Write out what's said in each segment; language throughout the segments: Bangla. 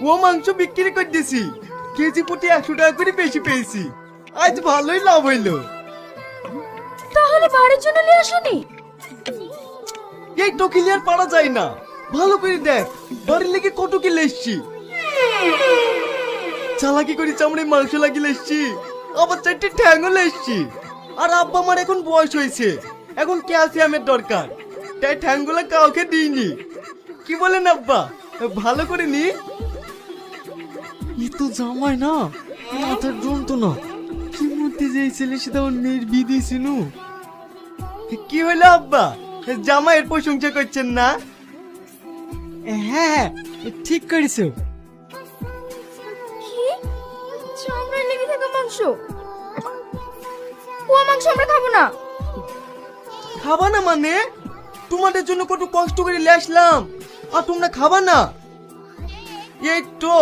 ও মাংস বিক্রি করে দিছি, কেজি প্রতি 100 টাকা করে বেশি পেয়েছি। আজ ভালোই লাভ হইলো। তাহলে বাড়ির জন্য নিয়ে আসুনি? এই টকিলি আর পারা যায় না, ভালো করে দেখ বাড়ির লেগে কত কিলো এসছি। চালাকি করে চামড়ে মাংস লাগিয়ে এসছি, আবার 4টে ঠ্যাংও এসছি। আর আব্বা আমার এখন বয়স হয়েছে, এখন ক্যালসিয়ামের দরকার, তাই ঠ্যাংগুলো কাউকে দিইনি। কি বলেন আব্বা, ভালো করে নি? ই তো জামাই না, মাথার যন্ত্রণা। কি মধ্যে যে ছেলে সেটা ওর মেয়ের বিয়ে দিয়েছিল। কি হলো আব্বা, জামাইয়ের প্রশংসা করছেন না? হ্যাঁ ঠিক করেছো। কি চামড়ায় লেগে থাকা মাংস? ও মাংস আমরা খাবো না। খাবা না মানে? তোমাদের জন্য কত কষ্ট করে নিয়ে আসলাম, আর তোমরা খাবা না? এই তো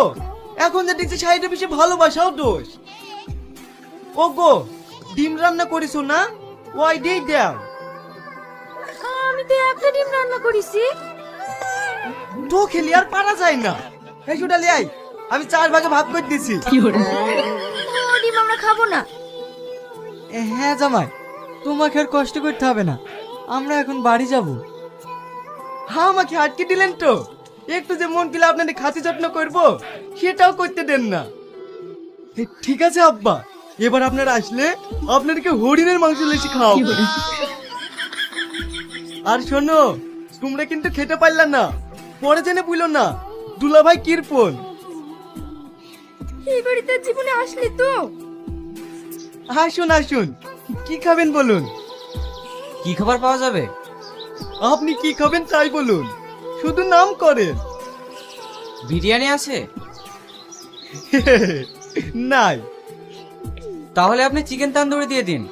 এখন যে দেখছি সাইডে বেশি ভালোবাসাও দোষ। ওগো, ডিম রান্না করিছো না? ওই দিয়ে দাও। আমি তো একটা ডিম রান্না করেছি। তো খেলি আর পারা যায় না। এই সুডালি আই, আমি 4 ভাগে ভাগ করে দিছি। ও ডিম আমরা খাবো না। হ্যাঁ জামাই, তোমাকে আর কষ্ট করতে হবে না, আমরা এখন বাড়ি যাব। হ্যাঁ আমাকে আটকে দিলেন তো, একটু যে মন গেলে আপনাদের খাসি যত্ন করবো সেটাও করতে দেন না। ঠিক আছে আব্বা, এবার আপনারা আসলে আপনাদেরকে হরিণের মাংস লেসি খাওয়াবো। আর শোনো, তোমরা কিন্তু খেতে পারলা না, পরে জেনে বুঝলো না দুলাভাই কিরপন। এই বাড়িতে জীবনে আসলি তো? আসুন আসুন, কি খাবেন বলুন? কি খাবার পাওয়া যাবে? আপনি কি খাবেন তাই বলুন, শুধু নাম করেন। বিরিয়ানি আছে? নাই। তাহলে আপনি চিকেন তান্দুরি দিয়ে দিন।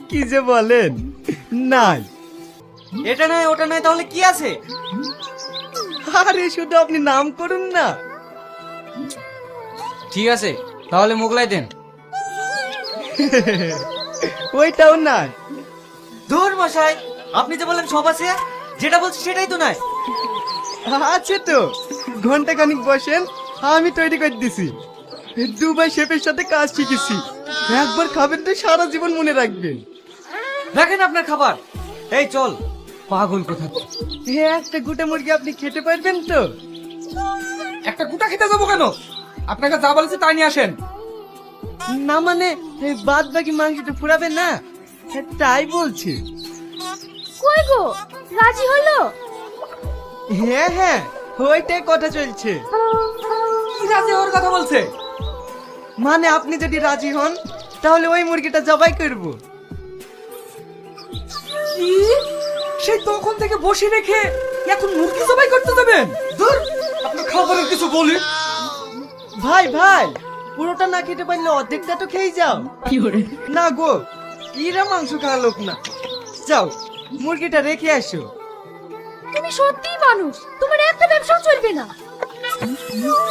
কি যে বলেন, নাই। এটা নয় ওটা নয়, তাহলে কি আছে? আরে শুধু আপনি নাম করুন না। ঠিক আছে, তাহলে মোগলাই দেন। ওইটাও নাই। ধুর মশাই, আপনি যে বলেন সব আছে, যেটা বলছি সেটাই তো নাই। আছে তো, ঘন্টা খানিক বসেন, আমি তৈরি করে দিছি। দুবাই শেফের সাথে কাজ শিখেছি, একবার খাবেন তো সারা জীবন মনে রাখবেন। দেখেন আপনার খাবার। এই চল, পাগল কোথা। একটা গোটা মুরগি আপনি খেতে পারবেন তো? একটা গুটা খেতে যাবো কেন? আপনাকে যা বলেছে তাই নিয়ে আসেন। না মানে বাদ বাকি মাংসটা ফুরাবে না, তাই বলছি। কই গো, রাজি হলো? হ্যাঁ হ্যাঁ, ওইটাই কথা চলছে। কি রাজি ওর কথা বলছে? মানে আপনি যদি রাজি হন তাহলে ওই মুরগিটা জবাই করব। কি? সেই তখন থেকে বসে রেখে এখন মুরগি জবাই করতে যাবেন? ধুর, আপনার খাবারের কিছু বলি। ভাই ভাই, পুরোটা না খেতে পারলে অর্ধেকটা তো খেয়ে যাও। না গো, এরা মাংস খাওয়া লোক না। যাও, মুরগিটা রেখে আসো। তুমি সত্যিই মানুষ, তোমার একটা ব্যবসাও চলবে না।